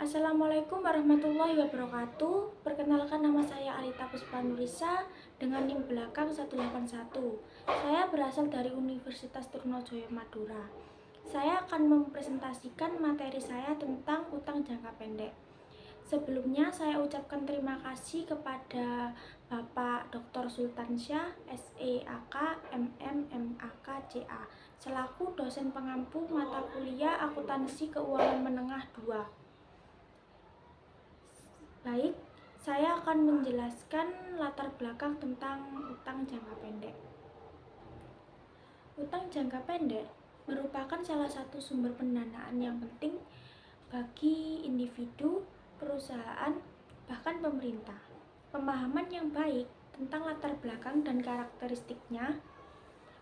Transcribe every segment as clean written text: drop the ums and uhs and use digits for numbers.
Assalamualaikum warahmatullahi wabarakatuh. Perkenalkan, nama saya Alita Puspanurisa dengan NIM belakang 181. Saya berasal dari Universitas Trunojoyo Madura. Saya akan mempresentasikan materi saya tentang utang jangka pendek. Sebelumnya saya ucapkan terima kasih kepada Bapak Dr. Sultansyah, SEAK, MM, MAK, CA, selaku dosen pengampu mata kuliah Akuntansi Keuangan Menengah 2. Baik, saya akan menjelaskan latar belakang tentang utang jangka pendek. Utang jangka pendek merupakan salah satu sumber pendanaan yang penting bagi individu, perusahaan, bahkan pemerintah. Pemahaman yang baik tentang latar belakang dan karakteristiknya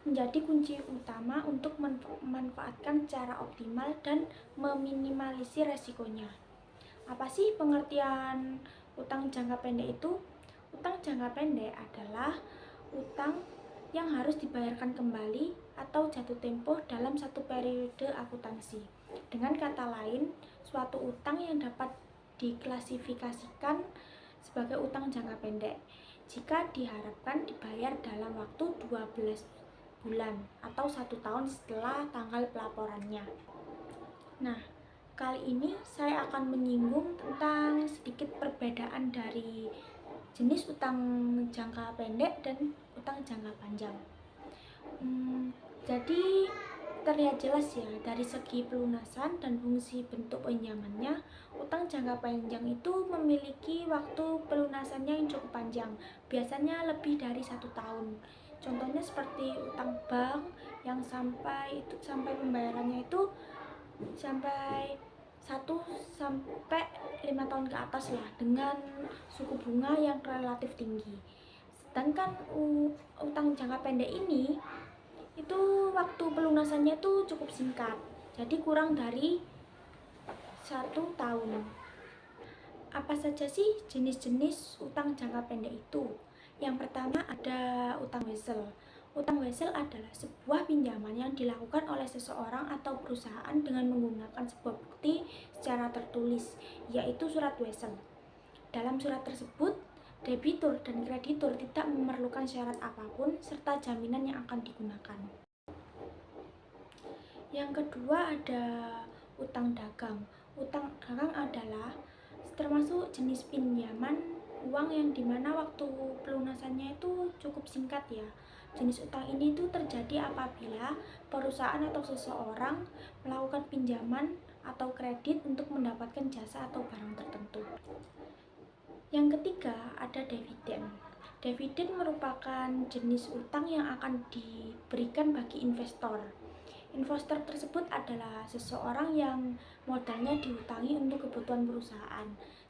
menjadi kunci utama untuk memanfaatkan secara optimal dan meminimalisir resikonya. Apa sih pengertian utang jangka pendek itu? Utang jangka pendek adalah utang yang harus dibayarkan kembali atau jatuh tempo dalam satu periode akuntansi. Dengan kata lain, suatu utang yang dapat diklasifikasikan sebagai utang jangka pendek jika diharapkan dibayar dalam waktu 12 bulan atau 1 tahun setelah tanggal pelaporannya. Nah, kali ini saya akan menyinggung tentang sedikit perbedaan dari jenis utang jangka pendek dan utang jangka panjang. Jadi terlihat jelas ya dari segi pelunasan dan fungsi bentuk pinjamannya, utang jangka panjang itu memiliki waktu pelunasannya yang cukup panjang, biasanya lebih dari 1 tahun. Contohnya seperti utang bank yang sampai pembayarannya itu sampai 1 sampai 5 tahun ke atas lah, dengan suku bunga yang relatif tinggi. Sedangkan utang jangka pendek ini itu waktu pelunasannya itu cukup singkat, jadi kurang dari 1 tahun. Apa saja sih jenis-jenis utang jangka pendek itu? Yang pertama ada utang wesel. Utang wesel adalah sebuah pinjaman yang dilakukan oleh seseorang atau perusahaan dengan menggunakan sebuah bukti secara tertulis, yaitu surat wesel. Dalam surat tersebut, debitur dan kreditur tidak memerlukan syarat apapun serta jaminan yang akan digunakan. Yang kedua ada utang dagang. Utang dagang adalah termasuk jenis pinjaman uang yang dimana waktu pelunasannya itu cukup singkat ya. Jenis utang ini itu terjadi apabila perusahaan atau seseorang melakukan pinjaman atau kredit untuk mendapatkan jasa atau barang tertentu. Yang ketiga ada dividen. Dividen merupakan jenis utang yang akan diberikan bagi investor. Investor tersebut adalah seseorang yang modalnya diutangi untuk kebutuhan perusahaan.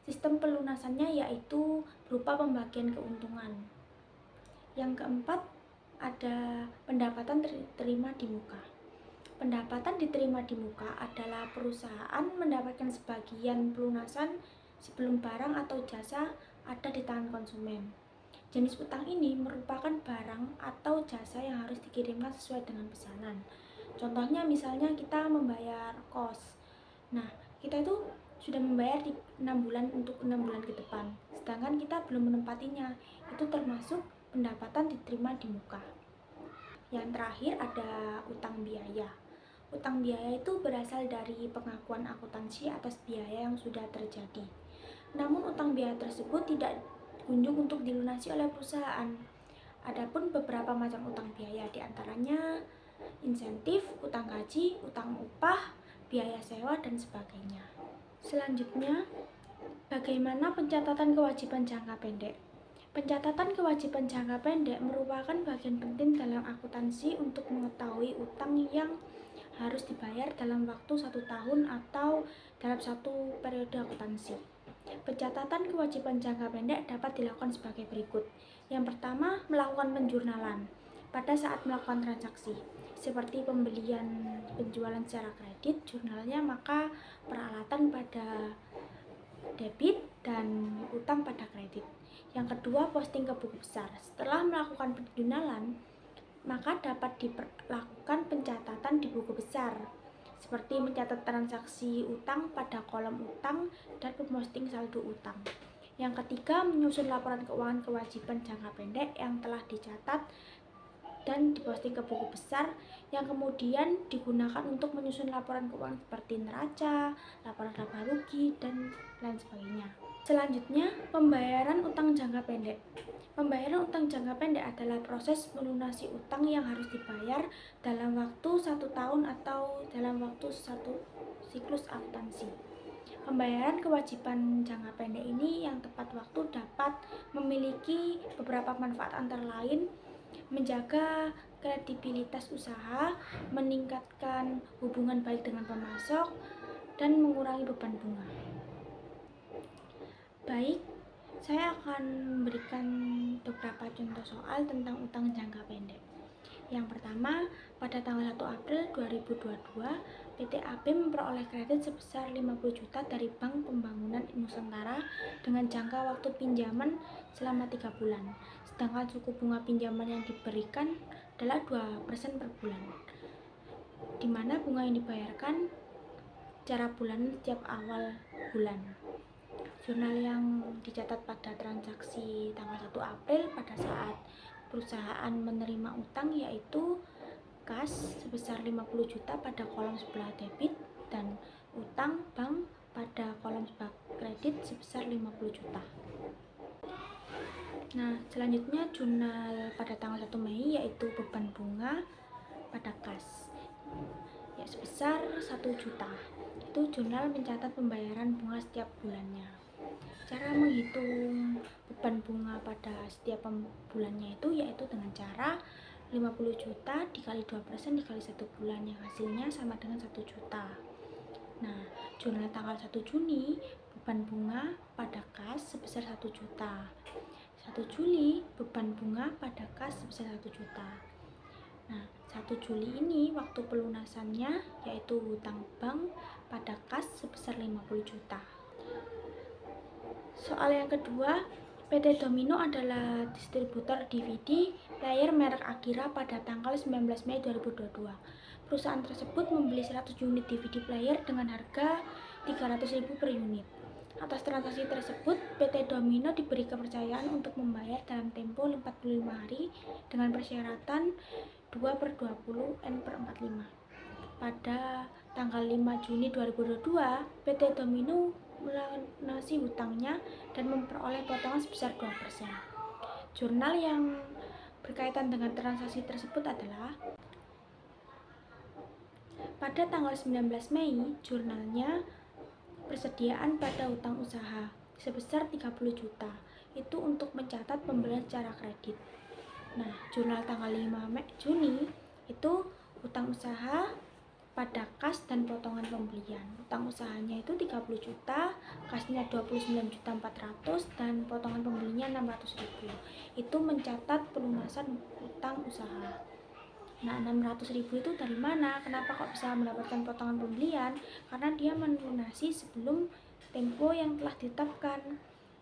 Sistem pelunasannya yaitu berupa pembagian keuntungan. Yang keempat ada pendapatan diterima di muka. Pendapatan diterima di muka adalah perusahaan mendapatkan sebagian pelunasan sebelum barang atau jasa ada di tangan konsumen. Jenis utang ini merupakan barang atau jasa yang harus dikirimkan sesuai dengan pesanan. Contohnya misalnya kita membayar kos. Nah, kita itu sudah membayar di 6 bulan untuk 6 bulan ke depan, sedangkan kita belum menempatinya. Itu termasuk pendapatan diterima di muka. Yang terakhir ada utang biaya. Utang biaya itu berasal dari pengakuan akuntansi atas biaya yang sudah terjadi. Namun utang biaya tersebut tidak kunjung untuk dilunasi oleh perusahaan. Adapun beberapa macam utang biaya, diantaranya insentif, utang gaji, utang upah, biaya sewa, dan sebagainya. Selanjutnya, bagaimana pencatatan kewajiban jangka pendek? Pencatatan kewajiban jangka pendek merupakan bagian penting dalam akuntansi untuk mengetahui utang yang harus dibayar dalam waktu 1 tahun atau dalam satu periode akuntansi. Pencatatan kewajiban jangka pendek dapat dilakukan sebagai berikut. Yang pertama, melakukan penjurnalan pada saat melakukan transaksi, seperti pembelian penjualan secara kredit, jurnalnya maka peralatan pada debit dan utang pada kredit. Yang kedua, posting ke buku besar. Setelah melakukan penjurnalan, maka dapat dilakukan pencatatan di buku besar, seperti mencatat transaksi utang pada kolom utang dan memposting saldo utang. Yang ketiga, menyusun laporan keuangan kewajiban jangka pendek yang telah dicatat dan diposting ke buku besar yang kemudian digunakan untuk menyusun laporan keuangan seperti neraca, laporan laba rugi, dan lain sebagainya. Selanjutnya, pembayaran utang jangka pendek. Pembayaran utang jangka pendek adalah proses melunasi utang yang harus dibayar dalam waktu 1 tahun atau dalam waktu 1 siklus akuntansi. Pembayaran kewajiban jangka pendek ini yang tepat waktu dapat memiliki beberapa manfaat, antara lain menjaga kredibilitas usaha, meningkatkan hubungan baik dengan pemasok, dan mengurangi beban bunga. Baik, saya akan memberikan beberapa contoh soal tentang utang jangka pendek. Yang pertama, pada tanggal 1 April 2022, PT AB memperoleh kredit sebesar 50 juta dari Bank Pembangunan Nusantara dengan jangka waktu pinjaman selama 3 bulan. Sedangkan suku bunga pinjaman yang diberikan adalah 2% per bulan, di mana bunga yang dibayarkan secara bulanan setiap awal bulan. Jurnal yang dicatat pada transaksi tanggal 1 April pada saat perusahaan menerima utang yaitu kas sebesar 50 juta pada kolom sebelah debit dan utang bank pada kolom sebelah kredit sebesar 50 juta. Nah, selanjutnya jurnal pada tanggal 1 Mei yaitu beban bunga pada kas ya sebesar 1 juta. Itu jurnal mencatat pembayaran bunga setiap bulannya. Cara menghitung beban bunga pada setiap bulannya itu yaitu dengan cara 50 juta dikali 2% dikali 1 bulan, yang hasilnya sama dengan 1 juta. Nah, jurnal tanggal 1 Juni beban bunga pada kas sebesar 1 juta. 1 Juli beban bunga pada kas sebesar 1 juta. Nah, 1 Juli ini waktu pelunasannya yaitu hutang bank pada kas sebesar 50 juta. Soal yang kedua, PT Domino adalah distributor DVD player merek Akira pada tanggal 19 Mei 2022. Perusahaan tersebut membeli 100 unit DVD player dengan harga 300.000 per unit. Atas transaksi tersebut, PT Domino diberi kepercayaan untuk membayar dalam tempo 45 hari dengan persyaratan 2/20 N/45. Pada tanggal 5 Juni 2022, PT Domino melunasi hutangnya dan memperoleh potongan sebesar 2%. Jurnal yang berkaitan dengan transaksi tersebut adalah pada tanggal 19 Mei, jurnalnya persediaan pada hutang usaha sebesar 30 juta. Itu untuk mencatat pembelian secara kredit. Nah, jurnal tanggal 5 Juni itu hutang usaha pada kas dan potongan pembelian. Hutang usahanya itu 30 juta, kasnya 29.400.000 dan potongan pembelinya 600.000. Itu mencatat pelunasan hutang usaha. Nah, 600.000 itu dari mana? Kenapa kok bisa mendapatkan potongan pembelian? Karena dia melunasi sebelum tempo yang telah ditetapkan.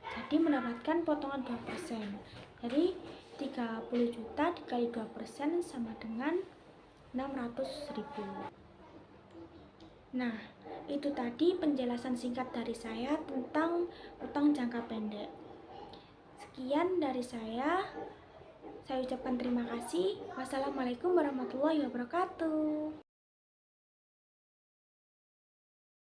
Jadi mendapatkan potongan 2%. Jadi 30 juta dikali 2% sama dengan 600.000. Nah, itu tadi penjelasan singkat dari saya tentang utang jangka pendek. Sekian dari saya. Saya ucapkan terima kasih. Wassalamualaikum warahmatullahi wabarakatuh.